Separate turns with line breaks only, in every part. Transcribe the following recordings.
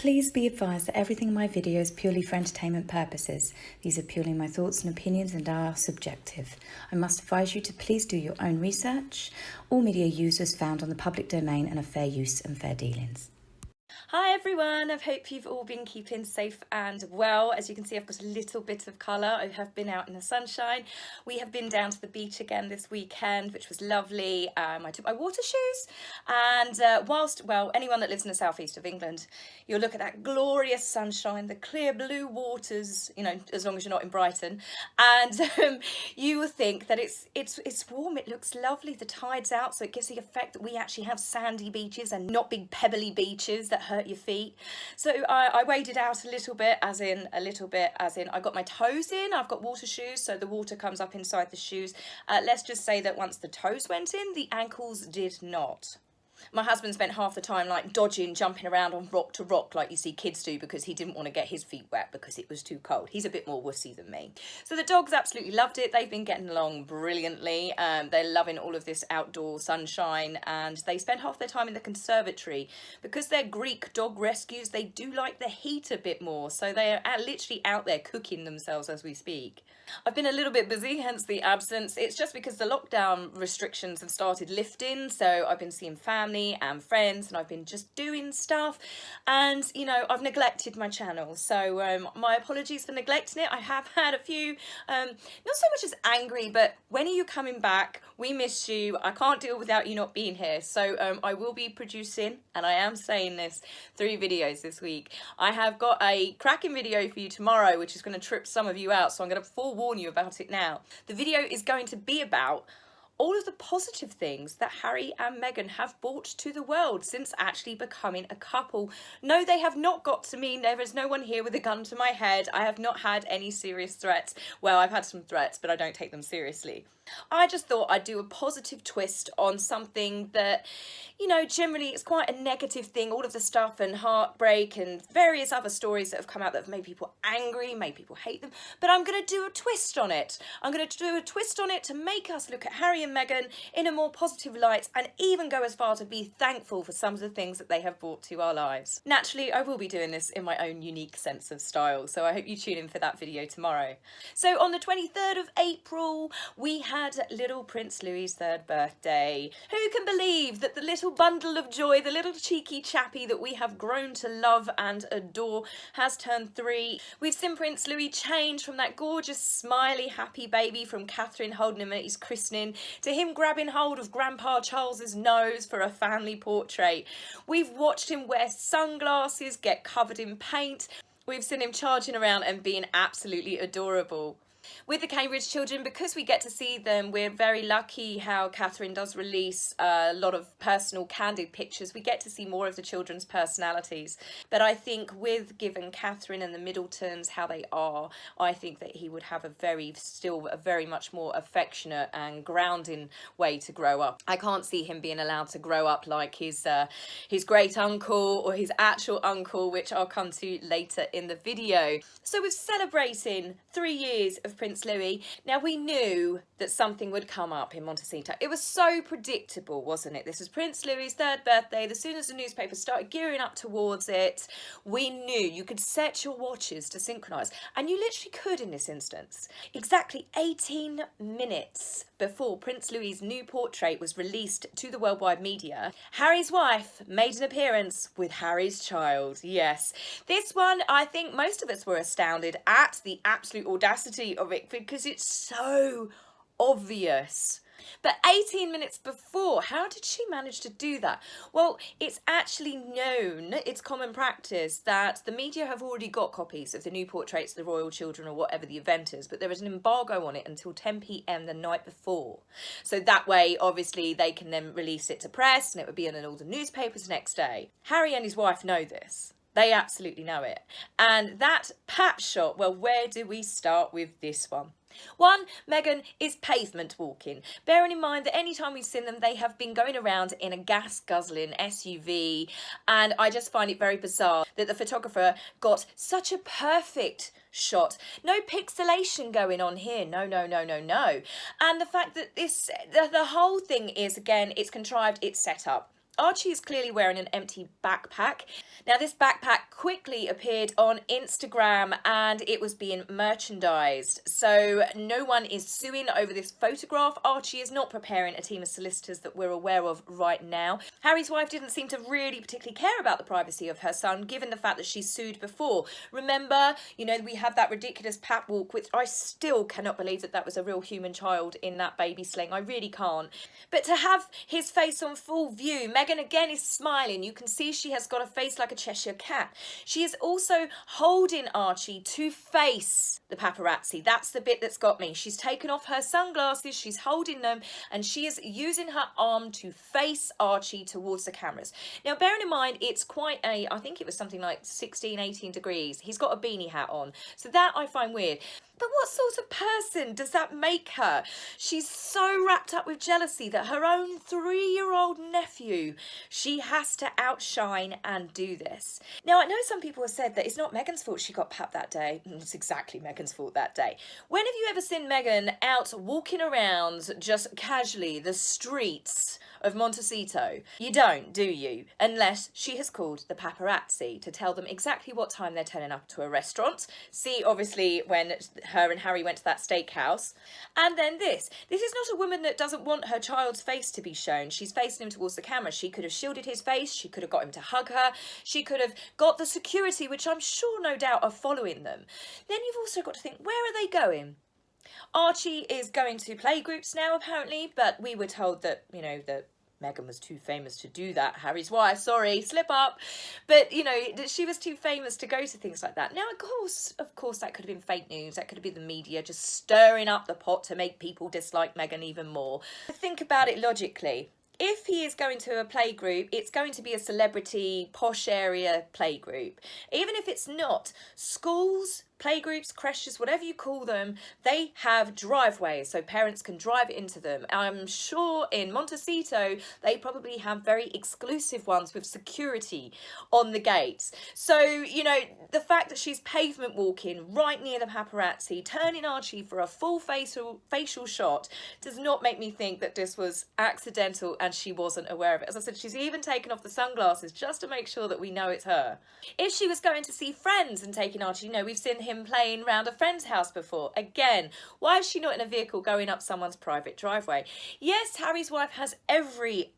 Please be advised that everything in my video is purely for entertainment purposes. These are purely my thoughts and opinions and are subjective. I must advise you to please do your own research. All media users found on the public domain and are fair use and fair dealings.
Hi everyone, I hope you've all been keeping safe and well. As you can see, I've got a little bit of colour. I have been out in the sunshine. We have been down to the beach again this weekend, which was lovely. I took my water shoes and anyone that lives in the southeast of England, you'll look at that glorious sunshine, the clear blue waters, you know, as long as you're not in Brighton, and you will think that it's warm, it looks lovely, the tide's out, so it gives the effect that we actually have sandy beaches and not big pebbly beaches that hurt your feet. So I waded out a little bit, as in I got my toes in. I've got water shoes, so the water comes up inside the shoes. Let's just say that once the toes went in, the ankles did not. My husband spent half the time like dodging, jumping around on rock to rock like you see kids do, because he didn't want to get his feet wet because it was too cold. He's a bit more wussy than me. So the dogs absolutely loved it. They've been getting along brilliantly. They're loving all of this outdoor sunshine, and they spend half their time in the conservatory. Because they're Greek dog rescues, they do like the heat a bit more, so they are literally out there cooking themselves as we speak. I've been a little bit busy, hence the absence. It's just because the lockdown restrictions have started lifting, so I've been seeing family and friends, and I've been just doing stuff, and you know, I've neglected my channel, so my apologies for neglecting it. I have had a few, not so much as angry, but when are you coming back? We miss you. I can't deal without you not being here. So I will be producing, and I am saying this, 3 videos this week. I have got a cracking video for you tomorrow, which is going to trip some of you out, so I'm going to forewarn you about it now. The video is going to be about all of the positive things that Harry and Meghan have brought to the world since actually becoming a couple. No, they have not got to me. There is no one here with a gun to my head. I have not had any serious threats. Well, I've had some threats, but I don't take them seriously. I just thought I'd do a positive twist on something that, you know, generally it's quite a negative thing. All of the stuff and heartbreak and various other stories that have come out that have made people angry, made people hate them. But I'm going to do a twist on it. I'm going to do a twist on it to make us look at Harry and Meghan in a more positive light, and even go as far to be thankful for some of the things that they have brought to our lives. Naturally, I will be doing this in my own unique sense of style, so I hope you tune in for that video tomorrow. So on the 23rd of April, we had little Prince Louis's 3rd birthday. Who can believe that the little bundle of joy, the little cheeky chappy that we have grown to love and adore, has turned 3. We've seen Prince Louis change from that gorgeous, smiley, happy baby from Catherine holding him at his christening to him grabbing hold of Grandpa Charles's nose for a family portrait. We've watched him wear sunglasses, get covered in paint. We've seen him charging around and being absolutely adorable. With the Cambridge children, because we get to see them, we're very lucky how Catherine does release a lot of personal candid pictures. We get to see more of the children's personalities. But I think with given Catherine and the Middletons how they are, I think that he would have a very much more affectionate and grounding way to grow up. I can't see him being allowed to grow up like his great uncle or his actual uncle, which I'll come to later in the video. So we're celebrating 3 years of Prince Louis. Now, we knew that something would come up in Montecito. It was so predictable, wasn't it? This was Prince Louis's 3rd birthday. As soon as the newspapers started gearing up towards it, we knew. You could set your watches to synchronise, and you literally could in this instance. Exactly 18 minutes before Prince Louis's new portrait was released to the worldwide media, Harry's wife made an appearance with Harry's child. Yes, this one, I think most of us were astounded at the absolute audacity of it, because it's so obvious. But 18 minutes before, how did she manage to do that? Well, it's actually known, it's common practice, that the media have already got copies of the new portraits of the royal children or whatever the event is, but there is an embargo on it until 10 p.m. the night before. So that way, obviously, they can then release it to press, and it would be in all the newspapers next day. Harry and his wife know this. They absolutely know it. And that pap shot, well, where do we start with this one? One, Meghan is pavement walking. Bearing in mind that any time we've seen them, they have been going around in a gas-guzzling SUV, and I just find it very bizarre that the photographer got such a perfect shot. No pixelation going on here. No, no, no, no, no. And the fact that the whole thing is, again, it's contrived, it's set up. Archie is clearly wearing an empty backpack. Now, this backpack quickly appeared on Instagram and it was being merchandised. So no one is suing over this photograph. Archie is not preparing a team of solicitors that we're aware of right now. Harry's wife didn't seem to really particularly care about the privacy of her son, given the fact that she sued before. Remember, we had that ridiculous pap walk, which I still cannot believe that was a real human child in that baby sling. I really can't. But to have his face on full view, Meghan again is smiling. You can see she has got a face like a Cheshire cat. She is also holding Archie to face the paparazzi. That's the bit that's got me. She's taken off her sunglasses, she's holding them, and she is using her arm to face Archie towards the cameras. Now, bearing in mind, it's quite I think it was something like 16, 18 degrees. He's got a beanie hat on. So that I find weird. But what sort of person does that make her? She's so wrapped up with jealousy that her own 3-year-old nephew, she has to outshine and do this. Now, I know some people have said that it's not Meghan's fault she got papped that day. It's exactly Meghan's fault that day. When have you ever seen Meghan out walking around just casually the streets of Montecito? You don't, do you? Unless she has called the paparazzi to tell them exactly what time they're turning up to a restaurant. See, obviously, when her and Harry went to that steakhouse. And then this is not a woman that doesn't want her child's face to be shown. She's facing him towards the camera. She could have shielded his face. She could have got him to hug her. She could have got the security, which I'm sure no doubt are following them. Then you've also got to think, where are they going? Archie is going to playgroups now, apparently, but we were told that, that Meghan was too famous to do that. Harry's wife, sorry, slip up. But, she was too famous to go to things like that. Now, of course, that could have been fake news. That could have been the media just stirring up the pot to make people dislike Meghan even more. Think about it logically. If he is going to a playgroup, it's going to be a celebrity, posh area playgroup. Even if it's not, schools, playgroups, creches, whatever you call them, they have driveways so parents can drive into them. I'm sure in Montecito they probably have very exclusive ones with security on the gates. So, the fact that she's pavement walking right near the paparazzi, turning Archie for a full facial shot, does not make me think that this was accidental and she wasn't aware of it. As I said, she's even taken off the sunglasses just to make sure that we know it's her. If she was going to see friends and taking Archie, we've seen him playing round a friend's house before. Again, why is she not in a vehicle going up someone's private driveway? Yes, Harry's wife has every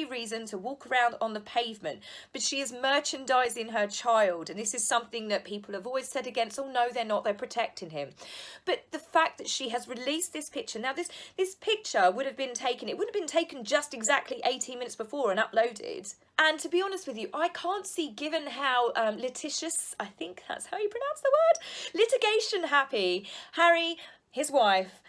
reason to walk around on the pavement, but she is merchandising her child, and this is something that people have always said against. Oh no, they're not, they're protecting him. But the fact that she has released this picture, now this picture would have been taken just exactly 18 minutes before and uploaded. And to be honest with you, I can't see, given how litigious, I think that's how you pronounce the word, litigation happy, Harry, his wife,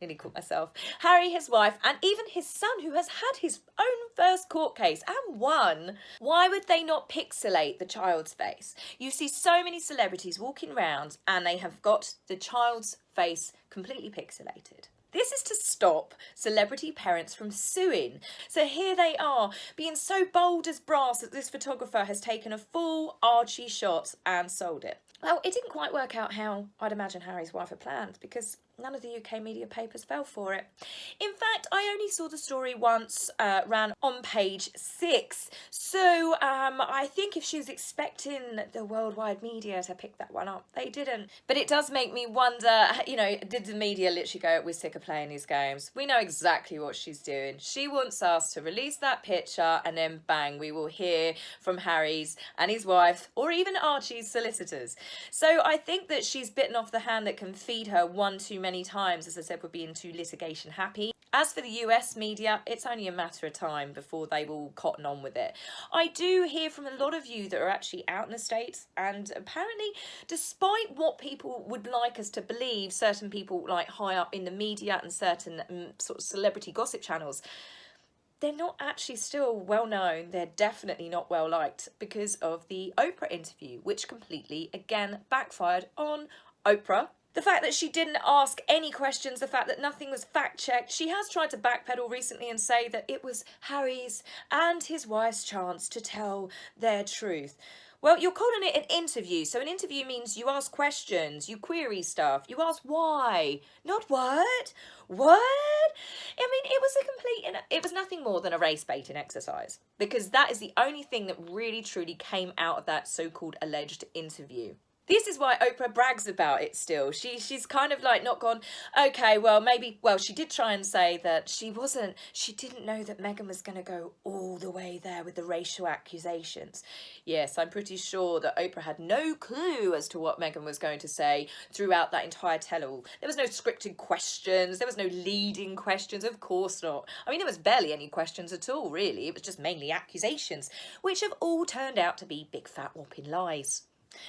nearly caught myself, Harry, his wife, and even his son, who has had his own first court case and won, why would they not pixelate the child's face? You see so many celebrities walking around and they have got the child's face completely pixelated. This is to stop celebrity parents from suing. So here they are, being so bold as brass that this photographer has taken a full Archie shot and sold it. Well, it didn't quite work out how I'd imagine Harry's wife had planned, because none of the UK media papers fell for it. In fact, I only saw the story once, ran on page 6. So I think if she was expecting the worldwide media to pick that one up, they didn't. But it does make me wonder, did the media literally go, we're sick of playing these games? We know exactly what she's doing. She wants us to release that picture and then bang, we will hear from Harry's and his wife, or even Archie's solicitors. So I think that she's bitten off the hand that can feed her one too many times, as I said, we're being too litigation happy. As for the US media, it's only a matter of time before they will cotton on with it. I do hear from a lot of you that are actually out in the States, and apparently, despite what people would like us to believe, certain people like high up in the media and certain sort of celebrity gossip channels, they're not actually still well known. They're definitely not well liked because of the Oprah interview, which completely, again, backfired on Oprah. The fact that she didn't ask any questions, the fact that nothing was fact-checked. She has tried to backpedal recently and say that it was Harry's and his wife's chance to tell their truth. Well, you're calling it an interview. So an interview means you ask questions, you query stuff, you ask why, not what. What? I mean, it was nothing more than a race baiting exercise, because that is the only thing that really truly came out of that so-called alleged interview. This is why Oprah brags about it still. She's kind of like not gone, okay, well, maybe, well, she did try and say that she didn't know that Meghan was going to go all the way there with the racial accusations. Yes, I'm pretty sure that Oprah had no clue as to what Meghan was going to say throughout that entire tell-all. There was no scripted questions. There was no leading questions. Of course not. I mean, there was barely any questions at all, really. It was just mainly accusations, which have all turned out to be big fat whopping lies.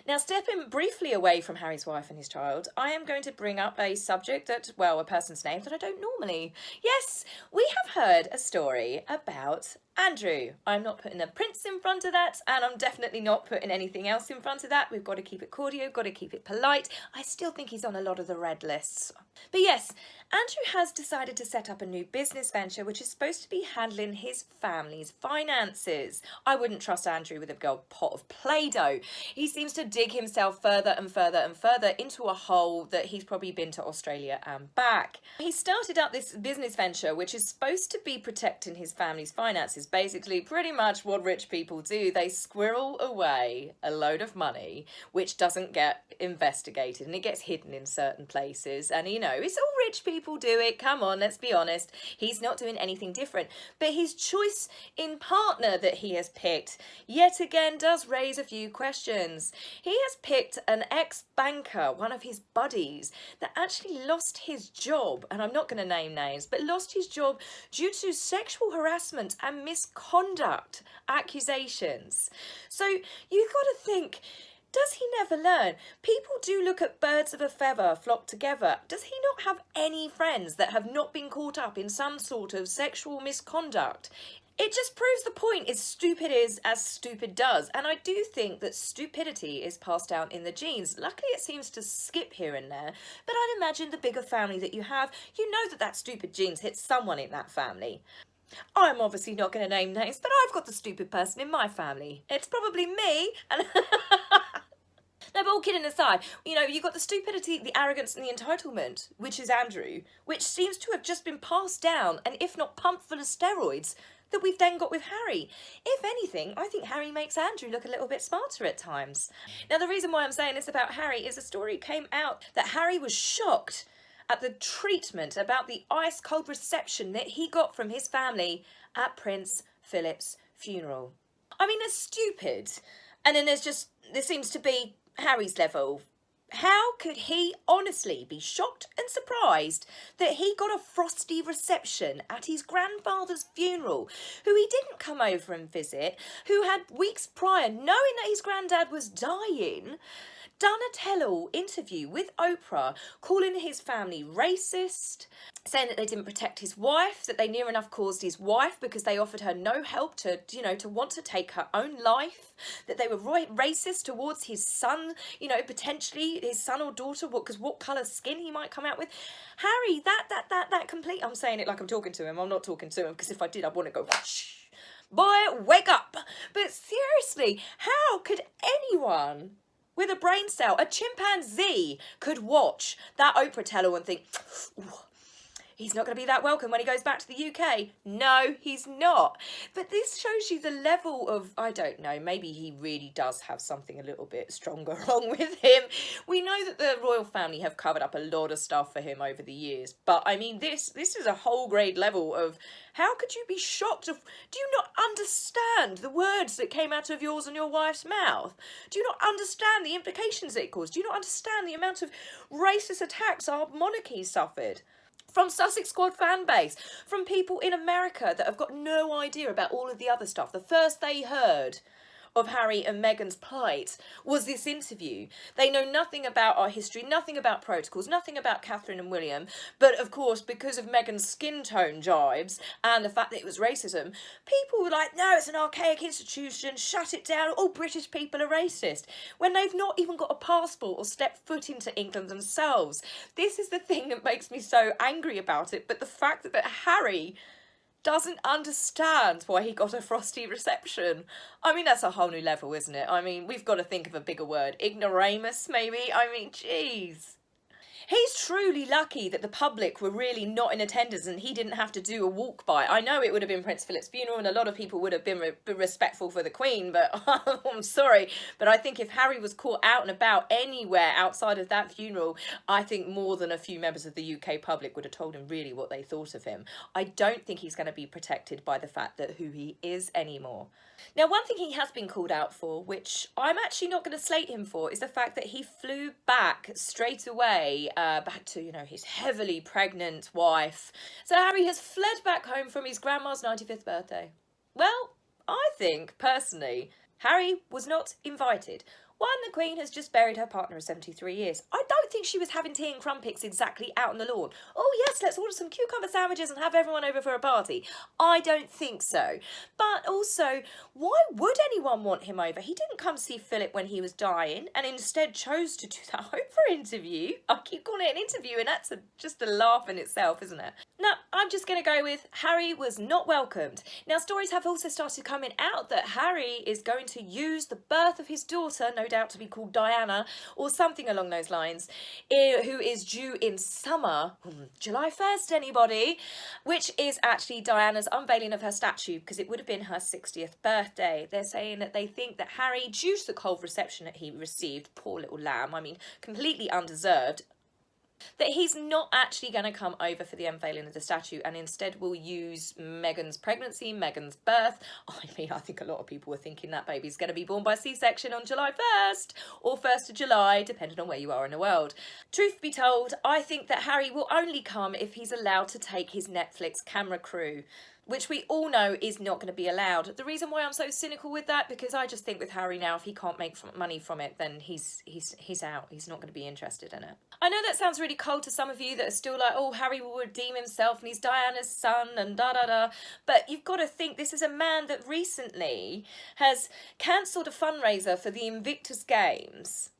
Now, stepping briefly away from Harry's wife and his child, I am going to bring up a subject that, well, a person's name that I don't normally. Yes, we have heard a story about Andrew. I'm not putting a prince in front of that, and I'm definitely not putting anything else in front of that. We've got to keep it cordial, got to keep it polite. I still think he's on a lot of the red lists. But yes, Andrew has decided to set up a new business venture which is supposed to be handling his family's finances. I wouldn't trust Andrew with a gold pot of Play-Doh. He seems to dig himself further and further and further into a hole that he's probably been to Australia and back. He started up this business venture which is supposed to be protecting his family's finances. Basically, pretty much what rich people do. They squirrel away a load of money which doesn't get investigated, and it gets hidden in certain places. And you know, it's all rich people do it. Come on, let's be honest. He's not doing anything different. But his choice in partner that he has picked yet again does raise a few questions. He has picked an ex-banker, one of his buddies, that actually lost his job, and I'm not going to name names, but lost his job due to sexual harassment and misconduct accusations. So you've got to think, does he never learn? People do look at birds of a feather flock together. Does he not have any friends that have not been caught up in some sort of sexual misconduct? It just proves the point is stupid is as stupid does. And I do think that stupidity is passed down in the genes. Luckily, it seems to skip here and there. But I'd imagine the bigger family that you have, you know that stupid genes hit someone in that family. I'm obviously not going to name names, but I've got the stupid person in my family. It's probably me. And no, but all kidding aside, you know, you've got the stupidity, the arrogance and the entitlement, which is Andrew, which seems to have just been passed down and if not pumped full of steroids, that we've then got with Harry. If anything, I think Harry makes Andrew look a little bit smarter at times. Now, the reason why I'm saying this about Harry is a story came out that Harry was shocked at the treatment, about the ice-cold reception that he got from his family at Prince Philip's funeral. I mean, that's stupid. And then there seems to be Harry's level. How could he honestly be shocked and surprised that he got a frosty reception at his grandfather's funeral, who he didn't come over and visit, who had weeks prior, knowing that his granddad was dying, done a tell-all interview with Oprah, calling his family racist, saying that they didn't protect his wife, that they near enough caused his wife because they offered her no help to want to take her own life, that they were racist towards his son, potentially his son or daughter, because what colour skin he might come out with. Harry, that complete, I'm saying it like I'm talking to him, I'm not talking to him, because if I did, I'd want to go, shh, boy, wake up. But seriously, how could anyone with a brain cell, a chimpanzee, could watch that Oprah tell-all and think, ooh, he's not going to be that welcome when he goes back to the UK. No, he's not. But this shows you the level of, I don't know, maybe he really does have something a little bit stronger wrong with him. We know that the royal family have covered up a lot of stuff for him over the years. But, I mean, this is a whole grade level of, how could you be shocked? Do you not understand the words that came out of yours and your wife's mouth? Do you not understand the implications that it caused? Do you not understand the amount of racist attacks our monarchy suffered? From Sussex Squad fan base, from people in America that have got no idea about all of the other stuff. The first they heard of Harry and Meghan's plight was this interview. They know nothing about our history, nothing about protocols, nothing about Catherine and William. But of course, because of Meghan's skin tone jibes and the fact that it was racism, people were like, no, it's an archaic institution, shut it down, all British people are racist, when they've not even got a passport or stepped foot into England themselves. This is the thing that makes me so angry about it. But the fact that Harry doesn't understand why he got a frosty reception. I mean, that's a whole new level, isn't it? I mean, we've got to think of a bigger word. Ignoramus, maybe? I mean, jeez. He's truly lucky that the public were really not in attendance and he didn't have to do a walk by. I know it would have been Prince Philip's funeral and a lot of people would have been respectful for the Queen, but I'm sorry. But I think if Harry was caught out and about anywhere outside of that funeral, I think more than a few members of the UK public would have told him really what they thought of him. I don't think he's going to be protected by the fact that who he is anymore. Now, one thing he has been called out for, which I'm actually not going to slate him for, is the fact that he flew back straight away, back to, you know, his heavily pregnant wife. So Harry has fled back home from his grandma's 95th birthday. Well, I think, personally, Harry was not invited. One, the Queen has just buried her partner of 73 years. I don't think she was having tea and crumpets exactly out on the lawn. Oh yes, let's order some cucumber sandwiches and have everyone over for a party. I don't think so. But also, why would anyone want him over? He didn't come see Philip when he was dying and instead chose to do that Oprah interview. I keep calling it an interview and that's just a laugh in itself, isn't it? No, I'm just going to go with Harry was not welcomed. Now, stories have also started coming out that Harry is going to use the birth of his daughter, no doubt to be called Diana, or something along those lines, who is due in summer, July 1st, anybody, which is actually Diana's unveiling of her statue, because it would have been her 60th birthday. They're saying that they think that Harry, due to the cold reception that he received, poor little lamb, I mean, completely undeserved, that he's not actually going to come over for the unveiling of the statue and instead will use Meghan's pregnancy, Meghan's birth. I mean, I think a lot of people were thinking that baby's going to be born by C-section on July 1st or 1st of July, depending on where you are in the world. Truth be told, I think that Harry will only come if he's allowed to take his Netflix camera crew, which we all know is not going to be allowed. The reason why I'm so cynical with that, because I just think with Harry now, if he can't make money from it, then he's out. He's not going to be interested in it. I know that sounds really cold to some of you that are still like, oh, Harry will redeem himself and he's Diana's son and da-da-da. But you've got to think this is a man that recently has cancelled a fundraiser for the Invictus Games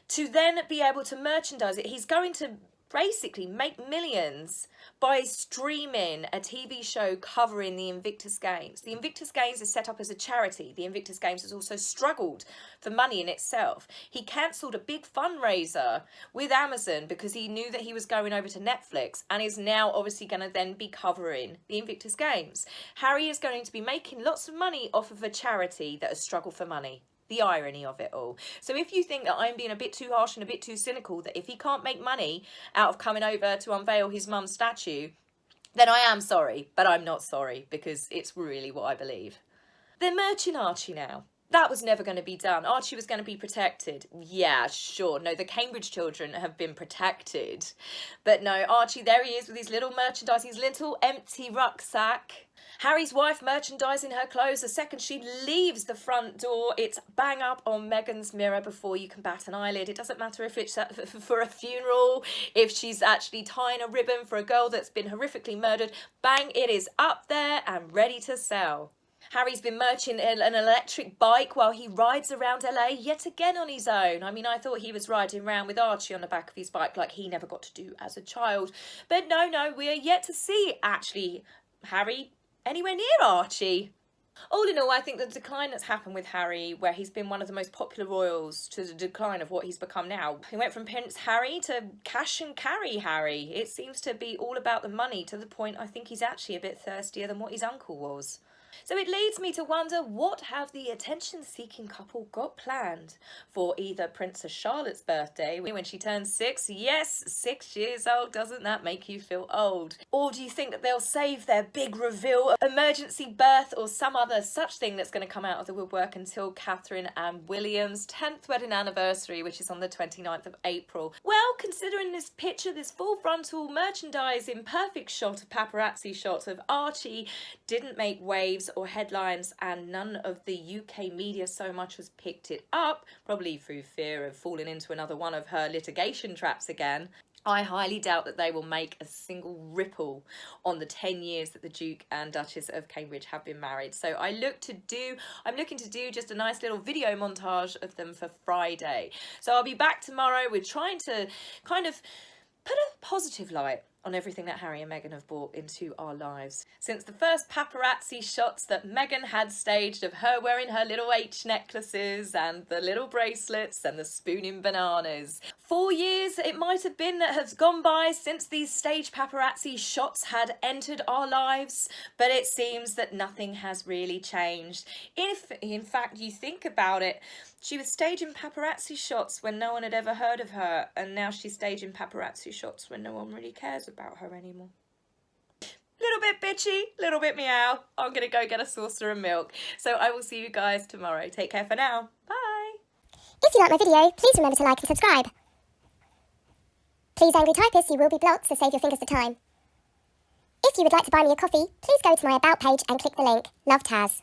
to then be able to merchandise it. He's going to basically make millions by streaming a TV show covering the Invictus Games. The Invictus Games is set up as a charity. The Invictus Games has also struggled for money in itself. He cancelled a big fundraiser with Amazon because he knew that he was going over to Netflix and is now obviously going to then be covering the Invictus Games. Harry is going to be making lots of money off of a charity that has struggled for money. The irony of it all. So if you think that I'm being a bit too harsh and a bit too cynical, that if he can't make money out of coming over to unveil his mum's statue, then I am sorry, but I'm not sorry because it's really what I believe. They're merching Archie now. That was never going to be done. Archie was going to be protected. Yeah, sure. No, the Cambridge children have been protected. But no, Archie, there he is with his little merchandise, his little empty rucksack. Harry's wife merchandising her clothes. The second she leaves the front door, it's bang up on Meghan's mirror before you can bat an eyelid. It doesn't matter if it's for a funeral, if she's actually tying a ribbon for a girl that's been horrifically murdered. Bang, it is up there and ready to sell. Harry's been merching an electric bike while he rides around LA yet again on his own. I mean, I thought he was riding around with Archie on the back of his bike like he never got to do as a child. But no, we are yet to see actually Harry anywhere near Archie. All in all, I think the decline that's happened with Harry, where he's been one of the most popular royals, to the decline of what he's become now. He went from Prince Harry to cash and carry Harry. It seems to be all about the money, to the point I think he's actually a bit thirstier than what his uncle was. So it leads me to wonder, what have the attention-seeking couple got planned for either Princess Charlotte's birthday, when she turns 6? Yes, 6 years old. Doesn't that make you feel old? Or do you think that they'll save their big reveal, emergency birth, or some other such thing that's going to come out of the woodwork until Catherine and William's 10th wedding anniversary, which is on the 29th of April? Well, considering this picture, this full frontal merchandising perfect shot, of paparazzi shot of Archie, didn't make waves or headlines, and none of the UK media so much as picked it up, probably through fear of falling into another one of her litigation traps again, I highly doubt that they will make a single ripple on the 10 years that the Duke and Duchess of Cambridge have been married. So I'm looking to do just a nice little video montage of them for Friday. So I'll be back tomorrow. We're trying to kind of put a positive light on everything that Harry and Meghan have brought into our lives. Since the first paparazzi shots that Meghan had staged of her wearing her little H necklaces and the little bracelets and the spooning bananas. 4 years it might have been that has gone by since these staged paparazzi shots had entered our lives, but it seems that nothing has really changed. If, in fact, you think about it, she was staging paparazzi shots when no one had ever heard of her, and now she's staging paparazzi shots when no one really cares about her anymore. Little bit bitchy, little bit meow. I'm gonna go get a saucer of milk. So I will see you guys tomorrow. Take care for now. Bye.
If you like my video, please remember to like and subscribe. Please, angry typists, you will be blocked, so save your fingers the time. If you would like to buy me a coffee, please go to my About page and click the link. Love, Taz.